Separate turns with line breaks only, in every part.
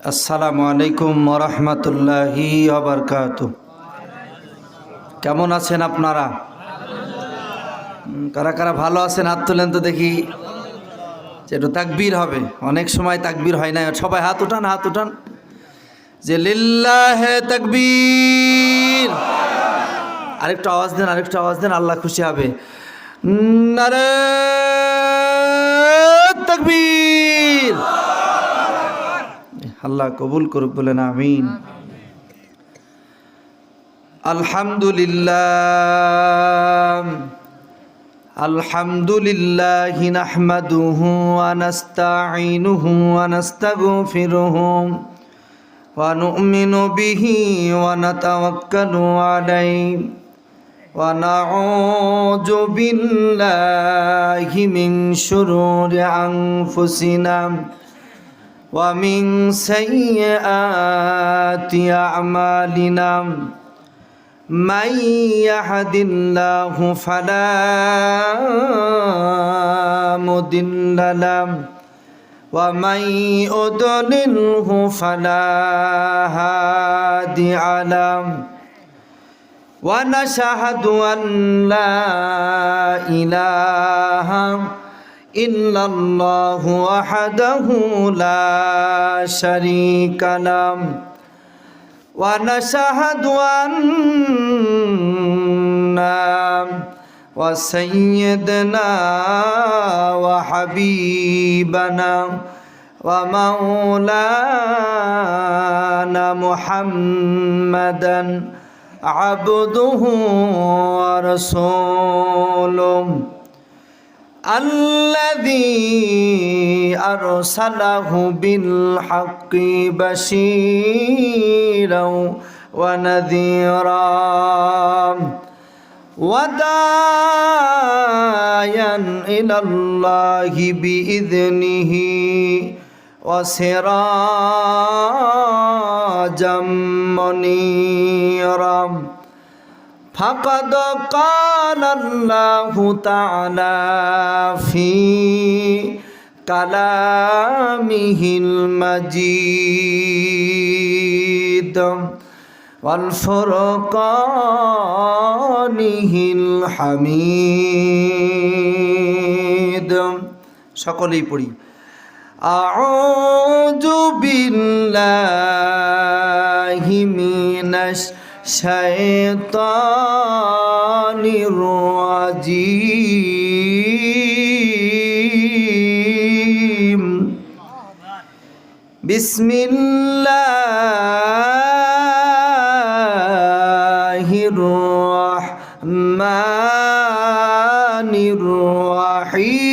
আসসালামু আলাইকুম ওয়া রাহমাতুল্লাহি ওয়া বারাকাতুহু। কেমন আছেন আপনারা? কারা কারা ভালো আছেন হাত তুলেন তো দেখি। একটু তাকবীর হবে, অনেক সময় তাকবীর হয় না। সবাই হাত উঠান, হাত উঠান, যে লিল্লাহে তাকবীর। আরেকটু আওয়াজ দেন, আরেকটু আওয়াজ দেন, আল্লাহ খুশি হবে। নারে তাকবীর। আল্লাহ কবুল করুক, বলেন আমিন। আলহামদুলিল্লাহ আলহামদুলিল্লাহি নাহমাদুহু ওয়া নাস্তাঈনুহু ওয়া নাস্তাগফিরুহু ওয়া নু'মিনু বিহি ওয়া নাতাওয়াক্কালু আলাইহি ওয়া নাউযু বিল্লাহি মিন শুরুরি আনফুসিনা ওয়া মিন সাইয়্যাতি আ'মালিনা। من يهد الله فلا مضل له ومن يضلله فلا هادي له ونشهد أن لا إله إلا الله وحده لا شريك له ونشهد أن وسيدنا وحبيبنا ومولانا محمدا عبده ورسوله الذي أرسله بالحق بشيرا ونذيرا وداعيا إلى الله بإذنه وسراجا منيرا فقد قال الله تعالى في كلامه المجيد والفرقانه الحميد। সকলেই পড়ি। আউযু বিল্লাহি মিনাশ শাইতানির রাজিম। বিসমিল্লাহির রাহমানির রাহিম।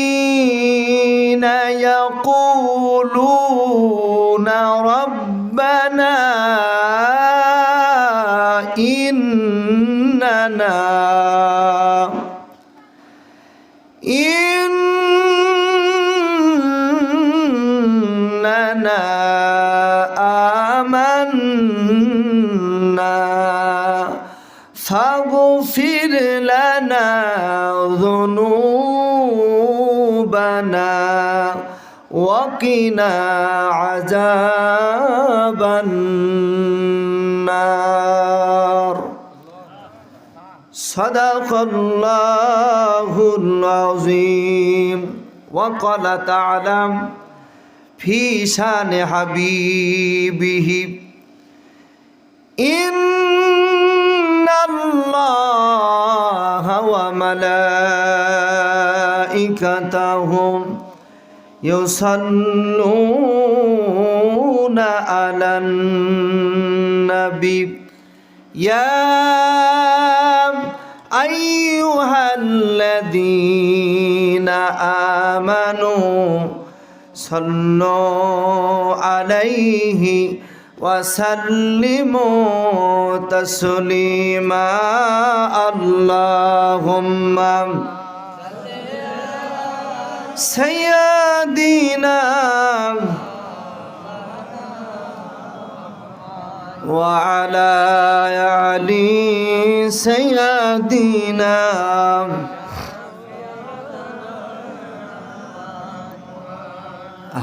الذين يقولون ربنا إننا آمنا فاغفر لنا ذنوبنا وقنا عذاب النار صدق الله العظيم وقال تعالى في شان حبيبه إن الله وملائكته يصلون على النبي يا أيها الذين آمنوا صلوا عليه وسلموا تسليما اللهم سيدنا وعلى آل سيدنا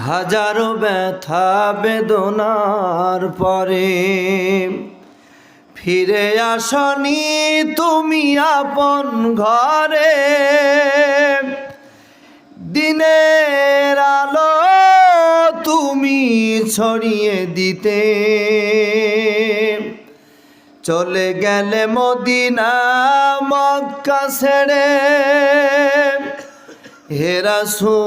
হাজারো ব্যথা বেদনার পরে ফিরে আসনি তুমি আপন ঘরে, দিনের আলো তুমি ছড়িয়ে দিতে চলে গেলে মদিনা মক্কা ছেড়ে। হে রাসূল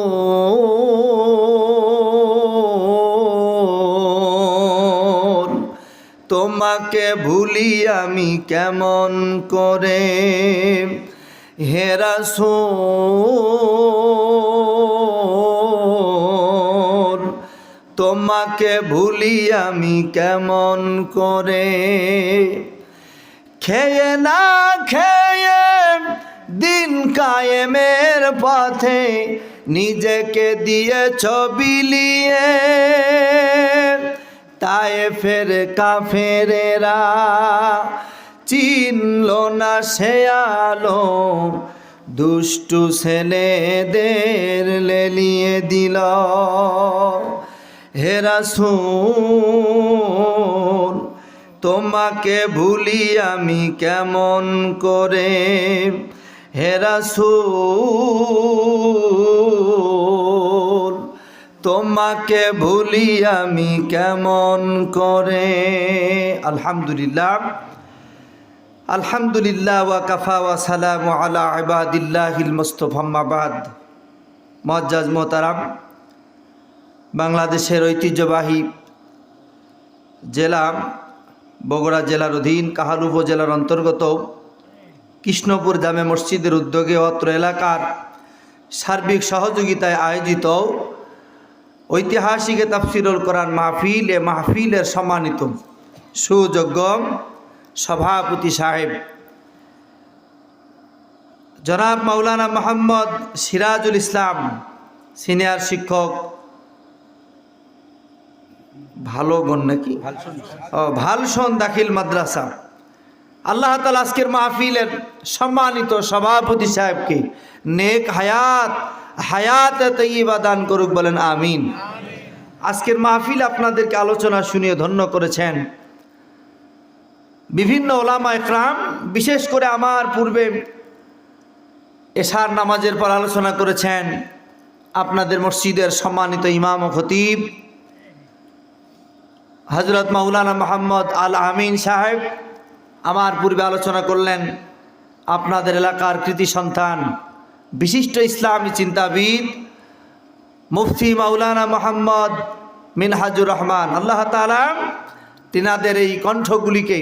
তোমাকে ভুলি আমি কেমন করে, হে রাসূল তোমাকে ভুলি আমি কেমন করে। খেয়ে না খেয়ে দিন কায়েমের পথে নিজেকে দিয়েছ বিলিয়ে, তায়েফের কাফেরেরা চিনল না সে আলো, দুষ্টু ছেলেদের লেলিয়ে দিল। হে রাসূল তোমাকে ভুলি আমি কেমন করে, হে রাসূল তোমাকে ভুলি আমি কেমন করে। আলহামদুলিল্লাহ আলহামদুলিল্লাহ ওয়া কাফা ওয়া সালামু আলা ইবাদিল্লাহিল মুস্তাফা আম্মা বাদ। মুআজ্জাজ মোহতারাম, বাংলাদেশের ঐতিহ্যবাহী জেলা বগুড়া জেলার অধীন কাহালু উপজেলার অন্তর্গত কৃষ্ণপুর জামে মসজিদের উদ্যোগে অত্র এলাকার সার্বিক সহযোগিতায় আয়োজিত ঐতিহাসিক তাফসীরুল কোরআন মাহফিল, এ মাহফিলের সম্মানিত সুযোগ্য সভাপতি সাহেব জনাব মাওলানা মোহাম্মদ সিরাজুল ইসলাম, সিনিয়র শিক্ষক ভালোগণ নাকি ভালসন দাখিল মাদ্রাসা, আল্লাহ তাআলা আজকের মাহফিলের সম্মানিত সভাপতি সাহেবকে নেক হায়াত তৈয়বা দান করুক, বলেন আমিন। আজকের মাহফিল আপনাদেরকে আলোচনা শুনিয়ে ধন্য করেছেন বিভিন্ন ওলামা একরাম, বিশেষ করে আমার পূর্বে এশার নামাজের পর আলোচনা করেছেন আপনাদের মসজিদের সম্মানিত ইমাম ও খতিব হযরত মাওলানা মোহাম্মদ আল আমিন সাহেব। আমার পূর্বে আলোচনা করলেন আপনাদের এলাকার কৃতি সন্তান বিশিষ্ট ইসলামী চিন্তাবিদ মুফতি মাওলানা মোহাম্মদ মিনহাজুর রহমান। আল্লাহ তাআলা তিনাদের এই কণ্ঠগুলিকে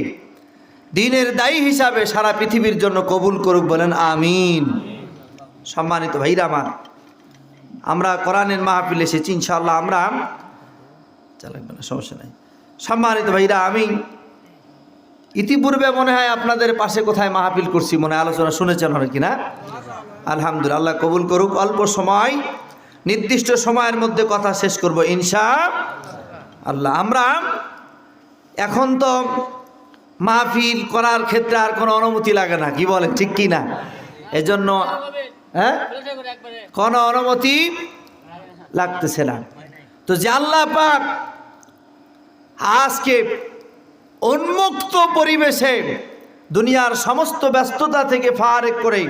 দ্বীনের দায়ী হিসাবে সারা পৃথিবীর জন্য কবুল করুক, বলেন আমিন। সম্মানিত ভাইরা আমার, আমরা কোরআনের মাহফিল এসেছি, ইনশাআল্লাহ আমরা চালাকবে না, সমস্যা নাই। সম্মানিত ভাইরা, আমি ইতিপূর্বে মনে হয় আপনাদের পাশে কোথায় মাহফিল করছি, মনে হয় আলোচনা শুনেছেন নাকি না? আলহামদুলিল্লাহ, আল্লাহ কবুল করুক। অল্প সময়, নির্দিষ্ট সময়ের মধ্যে কথা শেষ করব ইনশাআল্লাহ। আমরা এখন তো মাহফিল করার ক্ষেত্রে আর কোনো অনুমতি লাগে না, কি বলেন, ঠিক কি না? এজন্য কোনো অনুমতি লাগতেছে না। তো যে আল্লাহ পাক আজকে উন্মুক্ত পরিবেশে দুনিয়ার সমস্ত ব্যস্ততা থেকে ফারেক করে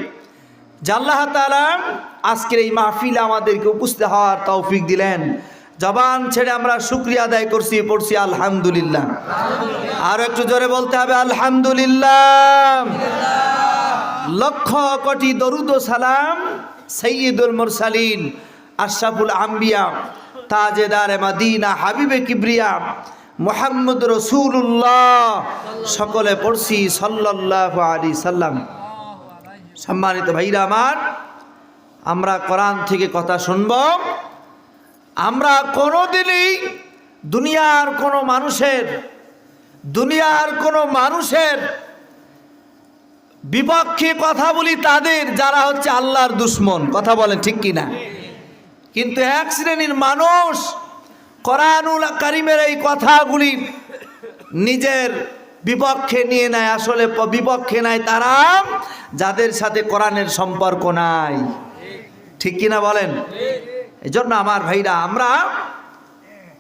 যে আল্লাহ তাআলা আজকের এই মাহফিলে আমাদেরকে উপস্থিত হওয়ার তৌফিক দিলেন, জবান ছেড়ে আমরা শুকরিয়া আদায় করছি, পড়ছি আলহামদুলিল্লাহ। আর একটু জোরে বলতে হবে আলহামদুলিল্লাহ। লক্ষ কোটি দরুদ ও সালাম সাইয়্যিদুল মুরসালিন আশরাফুল আম্বিয়া তাজেদারে মদিনা হাবিবে কিবরিয়া মুহাম্মদ রাসূলুল্লাহ সকলে পড়ছি সাল্লাল্লাহু আলাইহি সাল্লাম। সম্মানিত ভাইরা আমার, আমরা কোরআন থেকে কথা শুনব। আমরা কোনোদিনই দুনিয়ার কোনো মানুষের বিপক্ষে কথা বলি তাদের যারা হচ্ছে আল্লাহর দুশমন, কথা বলেন ঠিক কিনা? কিন্তু এক শ্রেণীর মানুষ কোরআনুল কারীমের এই কথাগুলি নিজের বিপক্ষে নিয়ে নেয়, আসলে বিপক্ষে নাই তারা যাদের সাথে কোরআনের সম্পর্ক নাই। ঠিক কিনা বলেন? এই জন্য আমার ভাইরা, আমরা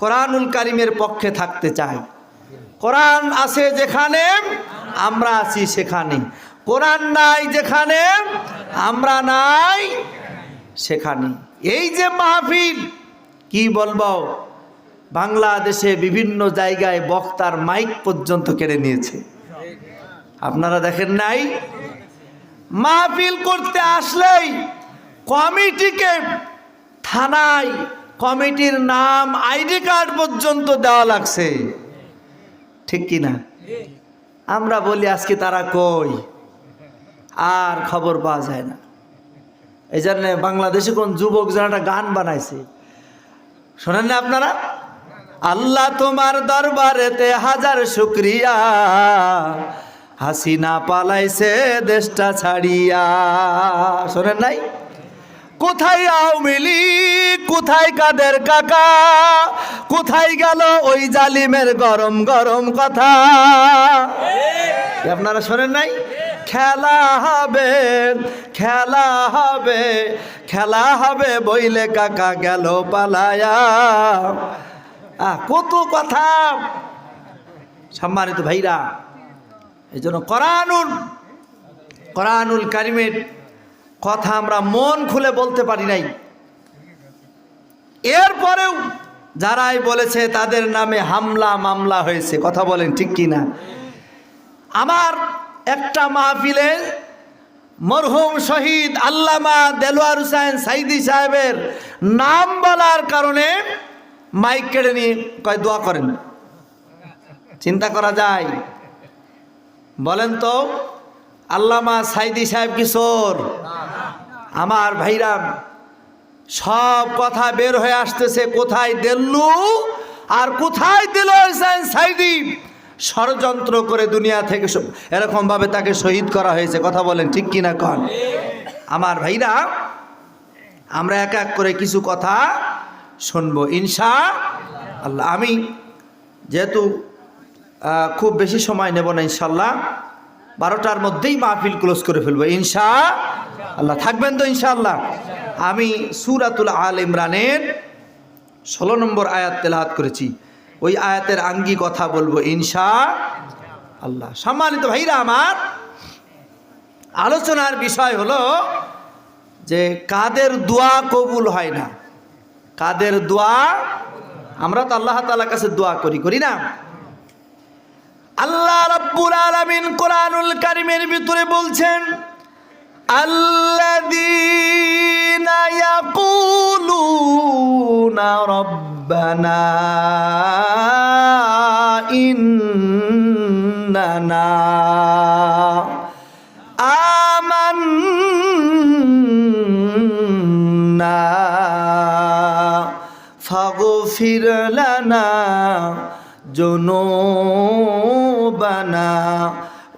কোরআনুল কারিমের পক্ষে থাকতে চাই। কোরআন আছে যেখানে আমরা আছি সেখানে, কোরআন নাই যেখানে আমরা নাই সেখানে। এই যে মাহফিল, কি বলবো, বাংলাদেশে বিভিন্ন জায়গায় বক্তার মাইক পর্যন্ত কেড়ে নিয়েছে। আপনারা দেখেন নাই? মাহফিল করতে আসলেই কমিটিকে থানায় কমিটির নাম, আইডি কার্ড পর্যন্ত দেওয়া লাগছে। ঠিক কিনা? আমরা বলি আজকে তারা কই, আর খবর পাওয়া যায় না। এই জন্য বাংলাদেশে কোন যুবক যেন একটা গান বানাইছে, শোনেন না আপনারা? আল্লাহ তোমার দরবারেতে হাজার শুকরিয়া, হাসিনা পালাইছে দেশটা ছাড়িয়া। শোনেন নাই? কোথায় আওয়ামী লীগ, কোথায় কাদের কাকা, কোথায় গেল ওই জালিমের গরম গরম কথা? আপনারা শোনেন নাই? খেলা হবে, খেলা হবে, খেলা হবে বইলে কাকা গেল পালায়া। কত কথা। সম্মানিত ভাইরা, এই জন্য কোরআনুল কারিমের কথা আমরা মন খুলে বলতে পারি নাই। এরপরেও যারাই বলেছে তাদের নামে হামলা মামলা হয়েছে। কথা বলেন ঠিক কিনা? আমার একটা মাহফিলে মরহুম শহীদ আল্লামা দেলোয়ার হোসেন সাইদি সাহেবের নাম বলার কারণে মাইক কেড়ে নিয়ে কয় দোয়া করেন। চিন্তা করা যায়? বলেন তো, আল্লামা সাইদি সাহেব কি চোর? আমার ভাইরা, সব কথা বের হয়ে আসতেছে, কোথায় দেল্লু আর কোথায় দেলোয়ার হোসেন সাইদি ষড়যন্ত্র করে দুনিয়া থেকে এরকম ভাবে তাকে শহীদ করা হয়েছে। কথা বলেন ঠিক কিনা কন? আমার ভাইরা, আমরা এক এক করে কিছু কথা শুনবো ইনশাআল্লাহ। আমি যেহেতু খুব বেশি সময় নেব না, ইনশাআল্লাহ 12টার মধ্যেই মাহফিল ক্লোজ করে ফেলবো ইনশাআল্লাহ। থাকবেন তো ইনশাআল্লাহ? আমি সূরাতুল আল ইমরানের 16 নম্বর আয়াত তেলাওয়াত করেছি, ওই আয়াতের আঙ্গি কথা বলবো ইনশাআল্লাহ। সম্মানিত ভাইরা, আমার আলোচনার বিষয় হলো যে কাদের দোয়া কবুল হয় না। কাদের দোয়া? আমরা তো আল্লাহ তাআলার কাছে দোয়া করি না? আল্লাহ রাব্বুল আলামিন কোরআনুল কারীমের ভিতরে বলছেন, আল্লাযীনা ইয়াকুলুনা রাব্বানা ইন্নানা আমান্না ফাগফির লানা যুনুবানা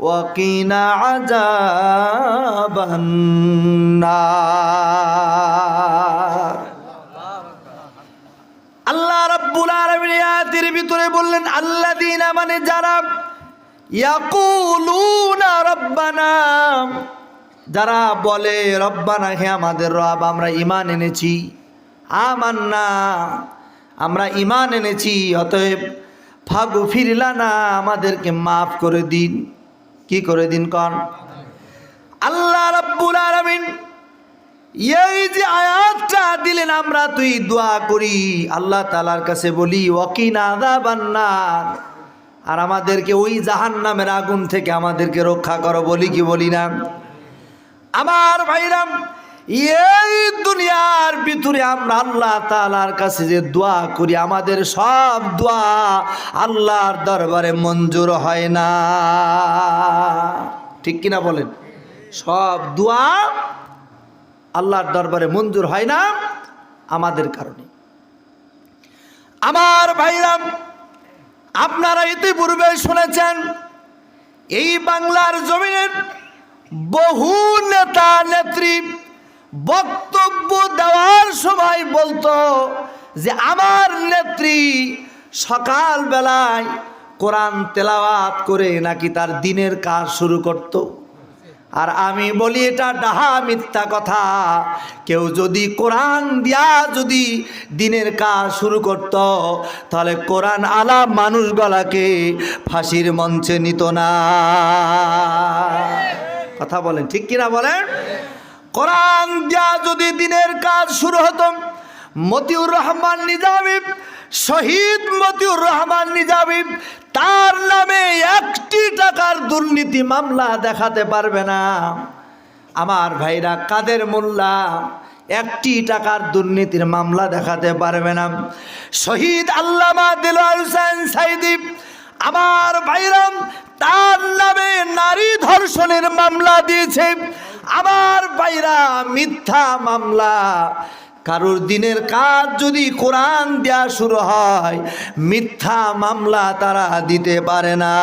ওয়া কিনা আযাবান নার। আল্লাহ রাব্বুল আলামিন আয়াতের ভিতরে বললেন, আল্লাযীনা মানে যারা, ইয়াকুলুনা রাব্বানা যারা বলে, রব্বানা হে আমাদের রব, আমরা ঈমান এনেছি, আমান্না আমরা ঈমান এনেছি, অতএব ফাগফির লানা আমাদেরকে মাফ করে দিন। কি করে দিন কন? আল্লাহ রাব্বুল আলামিন এই যে আয়াতটা দিলেন, আমরা তুই দোয়া করি আল্লাহ তাআলার কাছে, বলি ওয়াকিনা আযাবান নার, আর আমাদেরকে ওই জাহান্নামের আগুন থেকে আমাদেরকে রক্ষা করো, বলি কি বলি না? আমার ভাইরাম, এই দুনিয়ার ভিতরে আমরা আল্লাহ তাআলার কাছে যে দোয়া করি, আমাদের সব দোয়া আল্লাহর দরবারে মঞ্জুর হয় না। ঠিক কিনা বলেন? সব দোয়া আল্লাহর দরবারে মঞ্জুর হয় না আমাদের কারণে। আমার ভাইরাম, আপনারা ইতিপূর্বে শুনেছেন, এই বাংলার জমিনের বহু নেতা নেত্রী বক্তব্য দেওয়ার সময় বলতো যে আমার নেত্রী সকাল বেলায় কোরআন তেলাওয়াত করে নাকি তার দিনের কাজ শুরু করত। আর আমি বলি এটা ডাহা মিথ্যা কথা। কেউ যদি কোরআন দিয়া যদি দিনের কাজ শুরু করত, তাহলে কোরআন আলা মানুষগুলাকে ফাঁসির মঞ্চে নিত না। কথা বলেন ঠিক কিনা বলেন? কোরআন দিয়া যদি দিনের কাজ শুরু হতো, মতিউর রহমান নিজামী, শহীদ মতিউর রহমান নিজামী, তার নামে 1টি টাকার দুর্নীতি মামলা দেখাতে পারবে না। আমার ভাইরা, কাদের মোল্লা 1টি টাকার দুর্নীতির মামলা দেখাতে পারবে না। শহীদ আল্লামা দেলোয়ার হোসেন সাইদি, আমার ভাইরা, তার নামে নারী ধর্ষণের মামলা দিয়েছে। আমার ভাইরা, মিথ্যা মামলা। কারোর দিনের কাজ যদি কোরআন দেয়া শুরু হয়, মিথ্যা মামলা তারা দিতে পারে না।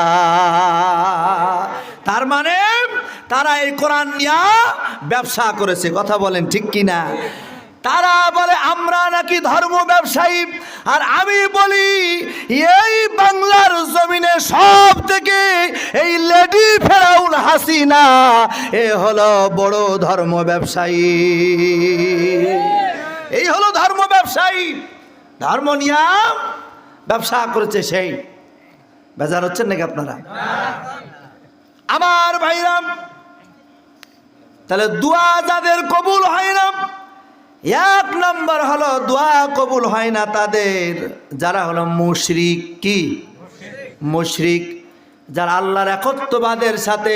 তার মানে তারা এই কোরআন নিয়ে ব্যবসা করেছে। কথা বলেন ঠিক কিনা? তারা বলে আমরা নাকি ধর্ম ব্যবসায়ী, আর আমি বলি এই বাংলার জমিনে সব থেকে এই লেডি ফেরাউন হাসিনা এ হলো বড় ধর্ম ব্যবসায়ী। এই হলো ধর্ম ব্যবসায়ী। ধর্ম নিয়ে ব্যবসা করেছে সেই। বেজার হচ্ছেন নাকি আপনারা? আমার ভাইরা, তাহলে দোয়া যাদের কবুল হয় না, 1 নম্বর হলো দোয়া কবুল হয় না তাদের যারা হলো মুশরিক। কি মুশরিক? যারা আল্লাহর একত্ববাদের সাথে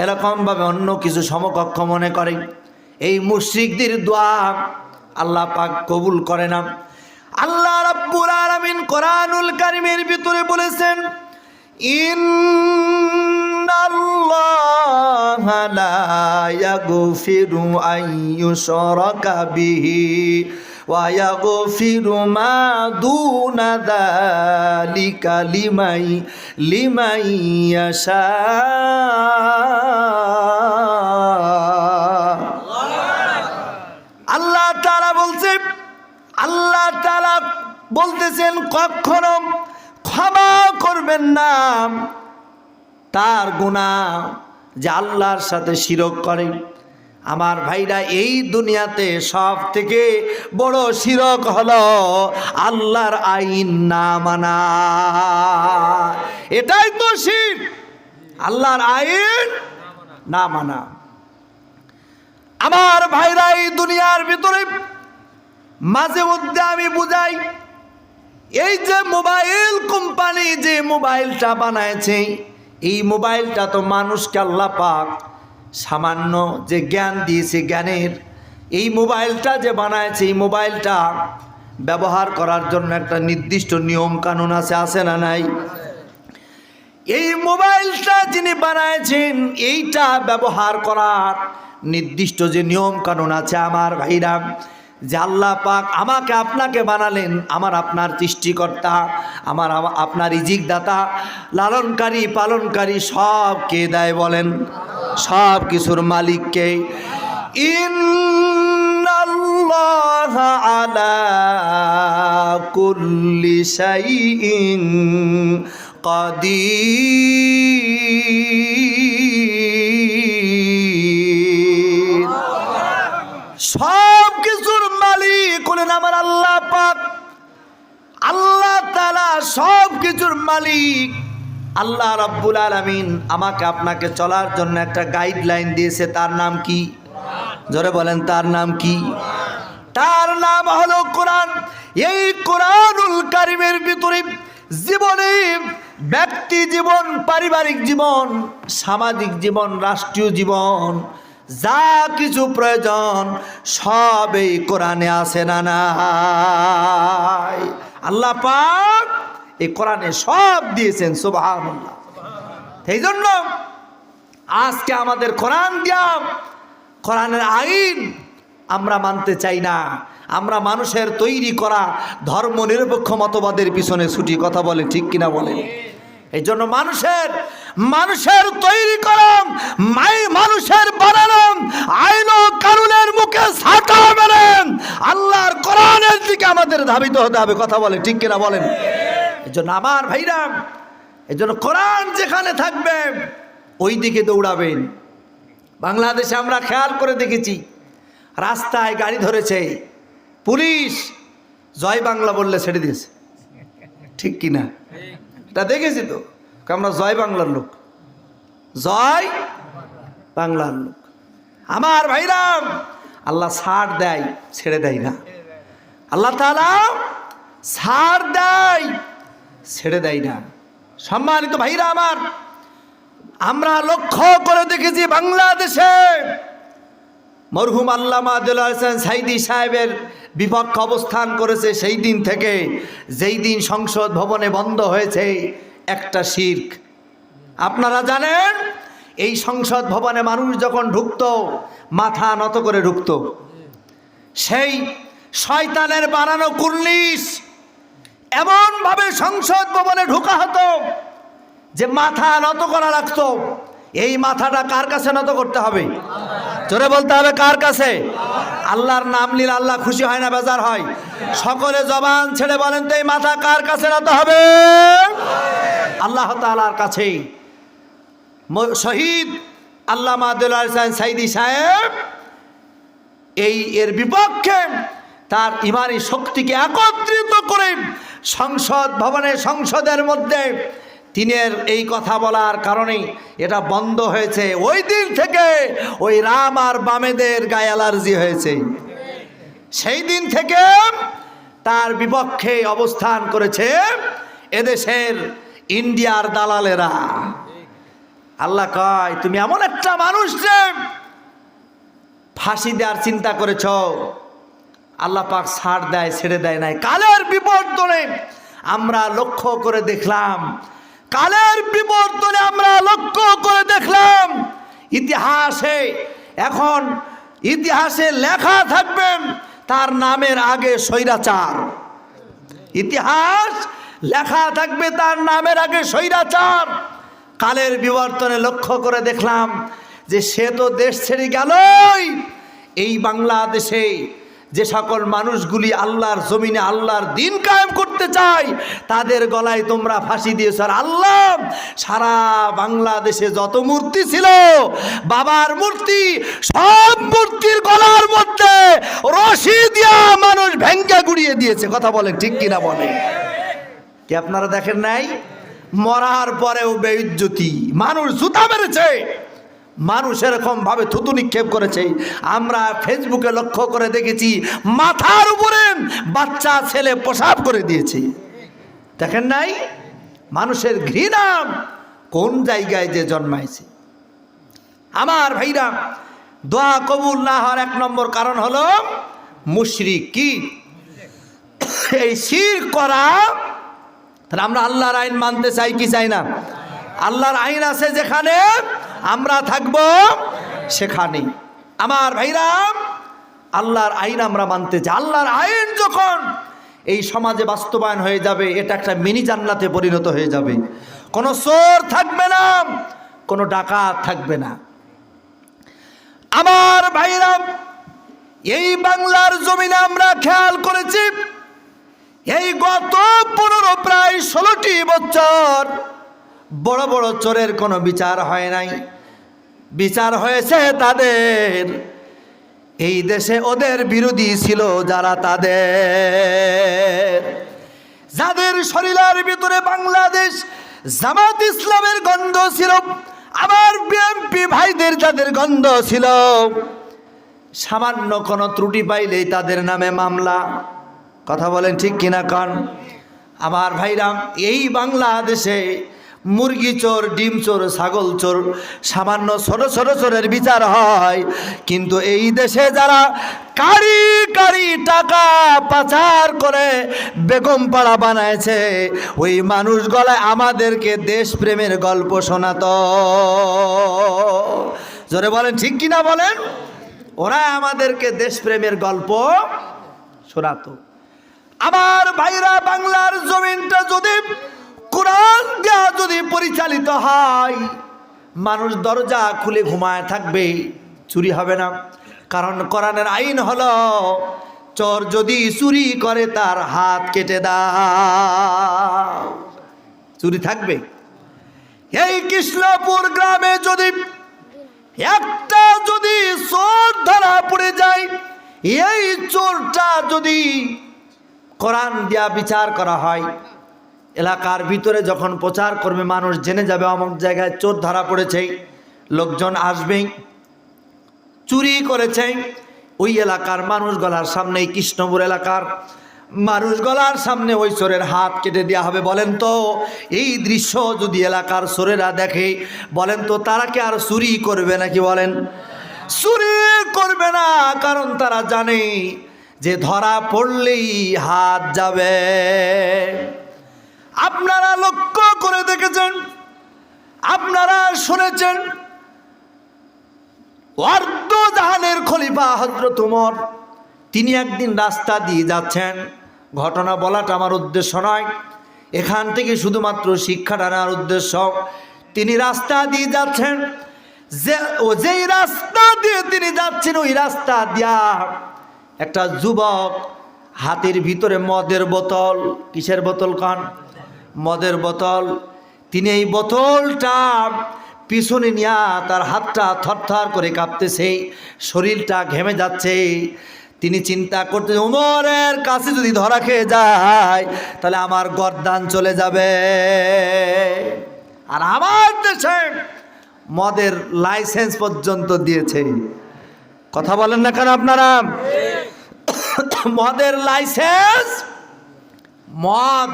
এরকমভাবে অন্য কিছু সমকক্ষ মনে করে, এই মুশরিকদের দোয়া আল্লাহ পাক কবুল করে না। আল্লাহ রাব্বুল আলামিন কোরআনুল কারীমের ভিতরে বলেছেন, ইন্নাল্লাহা লা ইয়াগফিরু আন ইউশরাকা বিহি ওয়া ইয়াগফিরু মা দুনা যালিকা লিমান ইয়াশা। আল্লাহ তাআলা বলতেছেন কখনো ক্ষমা করবেন না তার গুনাহ যে আল্লাহর সাথে শিরক করে। আমার ভাইরা, এই দুনিয়াতে সব থেকে বড় শিরক হলো আল্লাহর আইন না মানা। এটাই তো শিরক, আল্লাহর আইন না মানা। আমার ভাইরা, এই দুনিয়ার ভিতরে মাঝে মধ্যে আমি বুঝাই, এই যে মোবাইল কোম্পানি যে মোবাইলটা বানাইছে, এই মোবাইলটা তো মানুষকে আল্লাহ পাক সামান্য যে জ্ঞান দিয়েছে, জ্ঞানের এই মোবাইলটা যে বানাইছে, এই মোবাইলটা ব্যবহার করার জন্য একটা নির্দিষ্ট নিয়ম কানুন আছে না নাই? এই মোবাইলটা যিনি বানাইছেন, এইটা ব্যবহার করার নির্দিষ্ট যে নিয়ম কানুন আছে। আমার ভাইরা, যে আল্লাহ পাক আমাকে আপনাকে বানালেন, আমার আপনার সৃষ্টিকর্তা, আমার আপনার রিজিক দাতা, লালনকারী পালনকারী সব কে দেয় বলেন? সব কিছুর মালিককে। ইন্নাল্লাহা আলা কুল্লি শাইইন কাদির। সব কিছুর মালিক হলেন আমার আল্লাহ পাক। আল্লাহ তাআলা সব কিছুর মালিক। আল্লাহ রাব্বুল আলামিন আমাকে আপনাকে চলার জন্য একটা গাইডলাইন দিয়েছে। তার নাম কি? জোরে বলেন, তার নাম কি? তার নাম হলো কোরআন। এই কোরআনুল কারীমের ভিতরে জীবনে, ব্যক্তি জীবন, পারিবারিক জীবন, সামাজিক জীবন, রাষ্ট্রীয় জীবন, যা কিছু প্রয়োজন সব এই কোরআনে আছে না নাই? আল্লাহ পাক এই কোরআনে সব দিয়েছেন। সুবহানাল্লাহ। সেই জন্য আজকে আমাদের কোরআন দিয়া, কোরআনের আইন আমরা মানতে চাই না। আমরা মানুষের তৈরি করা ধর্ম নিরপেক্ষ মতবাদের পিছনে ছুটি। কথা বলে ঠিক কিনা বলেন? এই জন্য মানুষের তৈরি করা, মানুষের বানানো আইন ও কানুনের মুখে ছাতা মেরে আল্লাহর কোরআনের দিকে আমাদের ধাবিত হতে হবে। কথা বলে ঠিক কিনা বলেন? এজন্য আমার ভাইরা, এজন্য কোরআন যেখানে থাকবে ওই দিকে দৌড়াবেন। বাংলাদেশে আমরা খেয়াল করে দেখেছি, রাস্তায় গাড়ি ধরেছে, পুলিশ জয় বাংলা বললে ছেড়ে দিয়েছে, ঠিক কিনা? এটা দেখেছি তো, আমরা জয় বাংলার লোক, জয় বাংলার লোক। আমার ভাইরাম, আল্লাহ ছাড় দেয়, ছেড়ে দেয় না। আল্লাহ তাআলা ছাড় দেয়, ছেড়ে দেয় না। সম্মানিত ভাইরা আমার, আমরা লক্ষ্য করে দেখেছি বাংলাদেশে মরহুম আল্লামা দেলোয়ার হোসেন সাঈদী সাহেবের বিপক্ষে অবস্থান করেছে সেই দিন থেকে, যেই দিন সংসদ ভবনে বন্ধ হয়েছে একটা শিরক। আপনারা জানেন, এই সংসদ ভবনে মানুষ যখন ঢুকতো মাথা নত করে ঢুকতো। সেই শয়তানের বানানো কুর্নিশ এমনভাবে সংসদ ভবনে ঢোকা হতো যে মাথা নত করা রাখতো। এই মাথাটা কার কাছে নত করতে হবে? জোরে বলতে হবে, কার কাছে? আল্লাহর নাম নিলে আল্লাহ খুশি হয় না, বেজার হয়? সকলে জবান ছেড়ে বলেন তো, এই মাথা কার কাছে নত হবে? আল্লাহ তাআলার কাছে। শহীদ আল্লামা দেলোয়ার হোসেন সাঈদী সাহেব এর বিপক্ষে তার ইমানি শক্তিকে একত্রিত করে সংসদ ভবনে, সংসদের মধ্যে তিনের এই কথা বলার কারণে এটা বন্ধ হয়েছে। ওই দিন থেকে ওই রাম আর বামেদের গায়ে অ্যালার্জি হয়েছে। সেই দিন থেকে তার বিপক্ষে অবস্থান করেছে এদেশের ইন্ডিয়ার দালালেরা। আল্লাহ কয়, তুমি এমন একটা মানুষকে ফাঁসি দেওয়ার চিন্তা করেছ, আল্লাহ পাক ছাড় দেয়, ছেড়ে দেয় নাই। কালের বিবর্তনে আমরা লক্ষ্য করে দেখলাম, কালের বিবর্তনে আমরা লক্ষ্য করে দেখলাম, ইতিহাসে এখন ইতিহাসে লেখা থাকবে তার নামের আগে স্বৈরাচার। ইতিহাস লেখা থাকবে তার নামের আগে স্বৈরাচার। কালের বিবর্তনে লক্ষ্য করে দেখলাম যে সে তো দেশ ছেড়ে গেলই, এই বাংলাদেশে যে সকল মানুষগুলি আল্লাহর জমিনে আল্লাহর দিন কায়েম করতে চায় তাদের গলায় তোমরা ফাঁসি দিয়েছ। আর আল্লাহ সারা বাংলাদেশে যত মূর্তি ছিল, বাবার মূর্তি, সব মূর্তির গলার মধ্যে রশি দিয়া মানুষ ভেঙ্গে গুড়িয়ে দিয়েছে। কথা বলে ঠিক কিনা? বলে কি আপনারা দেখেন নাই? মরার পরেও বেইজ্জতি, মানুষ জুতা মেরেছে, মানুষ এরকম ভাবে থুতু নিক্ষেপ করেছে। আমরা ফেসবুকে লক্ষ্য করে দেখেছি, মাথার উপরে বাচ্চা ছেলে প্রসাব করে দিয়েছে। দেখেন নাই? মানুষের ঘৃণা কোন জায়গায় যে জন্মাইছে। আমার ভাইরা, দোয়া কবুল না হওয়ার এক নম্বর কারণ হলো মুশরিক। কি? এই শিরক করা। তাহলে আমরা আল্লাহর আইন মানতে চাই কি চাই না? আল্লাহর আইন আছে যেখানে, আমরা থাকব সেখানে। আমার ভাইরা, আল্লাহর আইন আমরা মানতে চাই। আল্লাহর আইন যখন এই সমাজে বাস্তবায়ন হয়ে যাবে, এটা একটা মিনি জান্নাতে পরিণত হয়ে যাবে। কোনো চোর থাকবে না, কোনো ডাকাত থাকবে না। আমার ভাইরা, এই বাংলার জমিনে আমরা খেয়াল করেছি, এই গত 15 প্রায় 16টি বছর বড় বড় চোরের কোনো বিচার হয় নাই। বিচার হয়েছে তাদের, এই দেশে ওদের বিরোধী ছিল যারা, তাদের যাদের শরীরের ভিতরে বাংলাদেশ জামাত ইসলামের গন্ধ ছিল, আমার বিএনপি ভাইদের যাদের গন্ধ ছিল, সামান্য কোনো ত্রুটি পাইলেই তাদের নামে মামলা। কথা বলেন ঠিক কিনা? কান আমার ভাইরাম, এই বাংলাদেশে মুরগি চোর, ডিম চোর, ছাগল চোর, সামান্য ছোট ছোট চোরের বিচার হয়, কিন্তু এই দেশে যারা কারি কারি টাকা পাচার করে বেগম পাড়া বানাইছে, ওই মানুষ গলায় আমাদেরকে দেশপ্রেমের গল্প শোনাতো। জোরে বলেন ঠিক কিনা? বলেন। ওরা আমাদেরকে দেশপ্রেমের গল্প শোনাতো। আমার ভাইরা, বাংলার জমিনটা যদি কোরআন দেয়া যদি পরিচালিত হয়, মানুষ দরজা খুলে ঘুমায় থাকবে, চুরি হবে না। কারণ কোরআনের আইন হলো চোর যদি চুরি করে তার হাত কেটে দাও। চুরি থাকবে? এই কৃষ্ণপুর গ্রামে যদি একটা যদি চোর ধরা পড়ে যায়, এই চোরটা যদি কোরআন দিয়া বিচার করা হয়, এলাকার ভিতরে যখন প্রচার করবে মানুষ জেনে যাবে অমুক জায়গায় চোর ধরা পড়েছে, লোকজন আসবে, চুরি করেছে। ওই এলাকার মানুষ গলার সামনে, কৃষ্ণপুর এলাকার মানুষ গলার সামনে ওই চোরের হাত কেটে দেওয়া হবে। বলেন তো এই দৃশ্য যদি এলাকার চোরেরা দেখে, বলেন তো তারা কি আর চুরি করবে নাকি? বলেন চুরি করবে না, কারণ তারা জানে যে ধরা পড়লেই হাত যাবে। আপনারা লক্ষ্য করে দেখেছেন, আপনারা শুনেছেন, অর্ধজাহানের খলিফা হযরত ওমর তিনি একদিন রাস্তা দিয়ে যাচ্ছেন। ঘটনা বলাটা আমার উদ্দেশ্য নয়, এখান থেকে শুধুমাত্র শিক্ষাটা নেওয়ার উদ্দেশ্য। তিনি রাস্তা দিয়ে যাচ্ছেন, যেই রাস্তা দিয়ে তিনি যাচ্ছেন ওই রাস্তা দিয়া একটা যুবক হাতের ভিতরে মদের বোতল, কিসের বোতল কান? মদের বোতল। তিনি এই বোতলটা পিছনে নিয়ে তার হাতটা থরথর করে কাঁপতেছে, শরীরটা ঘেমে যাচ্ছে। তিনি চিন্তা করতে, ওমরের কাছে যদি ধরা খেয়ে যায় তাহলে আমার গর্দান চলে যাবে। আর আমার দেশে মদের লাইসেন্স পর্যন্ত দিয়েছে। কথা বলেন না কেন আপনারা? মদের লাইসেন্স, মদ,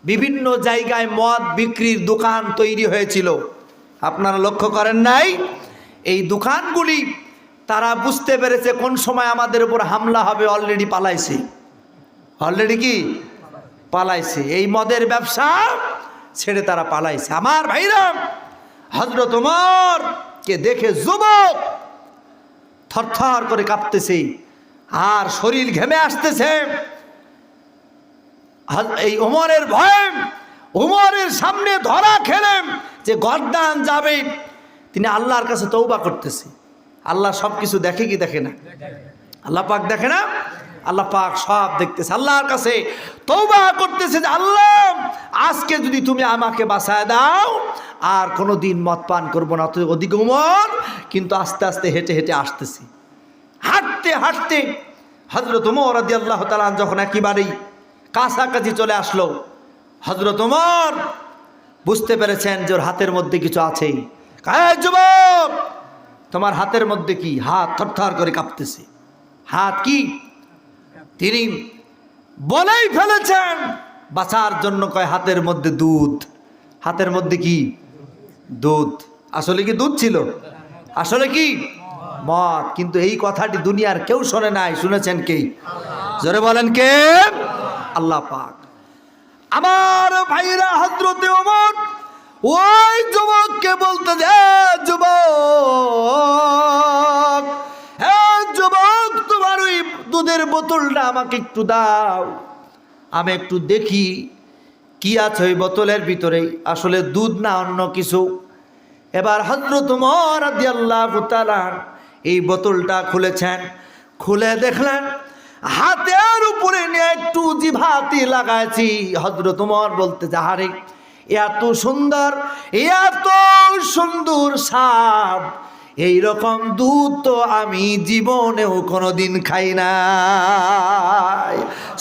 বিভিন্ন জায়গায় মদ বিক্রির দোকান তৈরি হয়েছিল। আপনারা লক্ষ্য করেন নাই? এই দোকানগুলি তারা বুঝতে পেরেছে কোন সময় আমাদের উপর হামলা হবে, অলরেডি পালাইছে। অলরেডি কি পালাইছে? এই মদের ব্যবসা ছেড়ে তারা পালাইছে। আমার ভাইরা, হযরত ওমর কে দেখে যুবক থরথর করে কাঁপতেছে আর শরীর ঘেমে আসতেছে। এই ওমরের ভয়ে, ওমরের সামনে ধরা খেলেন যে গর্দান যাবে, তিনি আল্লাহর কাছে তওবা করতেছে। আল্লাহ সব কিছু দেখে কি দেখে না? আল্লাহ পাক দেখে না? আল্লাহ পাক সব দেখতেছে। আল্লাহর কাছে তওবা করতেছে যে আল্লাহ আজকে যদি তুমি আমাকে বাঁচায় দাও আর কোনো দিন মদ পান করবো না। ওদিকে ওমর কিন্তু আস্তে আস্তে হেঁটে হেঁটে আসতেছে। হাঁটতে হাঁটতে হযরত ওমর রাদিয়াল্লাহু তাআলা যখন একেবারেই কাছাকাছি চলে আসলো, হযরত ওমর বুঝতে পেরেছেন যে ওর হাতের মধ্যে কিছু আছে। যুবক, তোমার হাতের মধ্যে কি? হাত থরথর করে কাঁপতেছে। হাত কি? তিনি বলেই ফেলেছেন বাঁচার জন্য, কয় হাতের মধ্যে দুধ। হাতের মধ্যে কি? দুধ। আসলে কি দুধ ছিল? আসলে কি মদ? কিন্তু এই কথাটি দুনিয়ার কেউ শোনে নাই। শুনেছেন কে? জোরে বলেন কে? আল্লাহ পাক। আমার ভাইরা, হযরত ওমর ওই যুবককে বলতে যে, যুবক, হ্যাঁ যুবক, তোমার ওই দুধের বোতলটা আমাকে একটু দাও, আমি একটু দেখি কি আছে ওই বোতলের ভিতরে, আসলে দুধ না অন্য কিছু। এবার হযরত ওমর রাদিয়াল্লাহু তাআলা এই বোতলটা খুলেছেন, খুলে দেখলেন হাতের উপরে নিয়ে একটু জিভাতে লাগাইছি। হযরত ওমর বলতে, যাহারে এত সুন্দর, এত সুন্দর স্বাদ, এইরকম দুধ তো আমি জীবনেও কোনোদিন খাই নাই।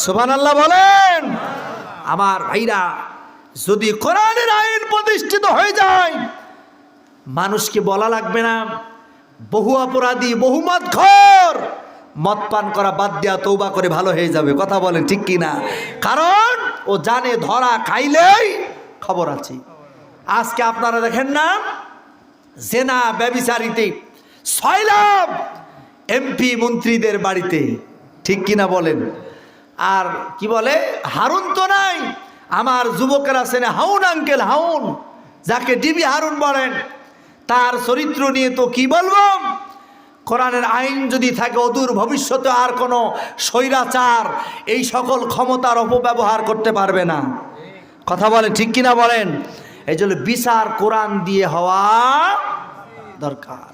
সুবহানাল্লাহ বলেন। আমার ভাইরা, যদি কোরআনের আইন প্রতিষ্ঠিত হয়ে যায়, মানুষকে বলা লাগবে না, বহু অপরাধী, বহু মদখোর মদ পান করা বাদ দেওয়া তওবা করে ভালো হয়ে যাবে। কথা বলেন ঠিক কিনা? কারণ ও জানে ধরা খাইলেই খবর আছে। আজকে আপনারা দেখেন না, জেনা ব্যভিচারিতে 6 লাখ এমপি মন্ত্রীদের বাড়িতে, ঠিক কিনা বলেন? আর কি বলে, হারুন তো নাই, আমার যুবকেরা আছেন হাউন আঙ্কেল, হাউন, যাকে ডিবি হারুন বলেন, তার চরিত্র নিয়ে তো কি বলবো। কোরআনের আইন যদি থাকে, অদূর ভবিষ্যতে আর কোনো স্বৈরাচার এই সকল ক্ষমতার অপব্যবহার করতে পারবে না। কথা বলেন ঠিক কিনা বলেন? এই জন্য বিচার কোরআন দিয়ে হওয়া দরকার।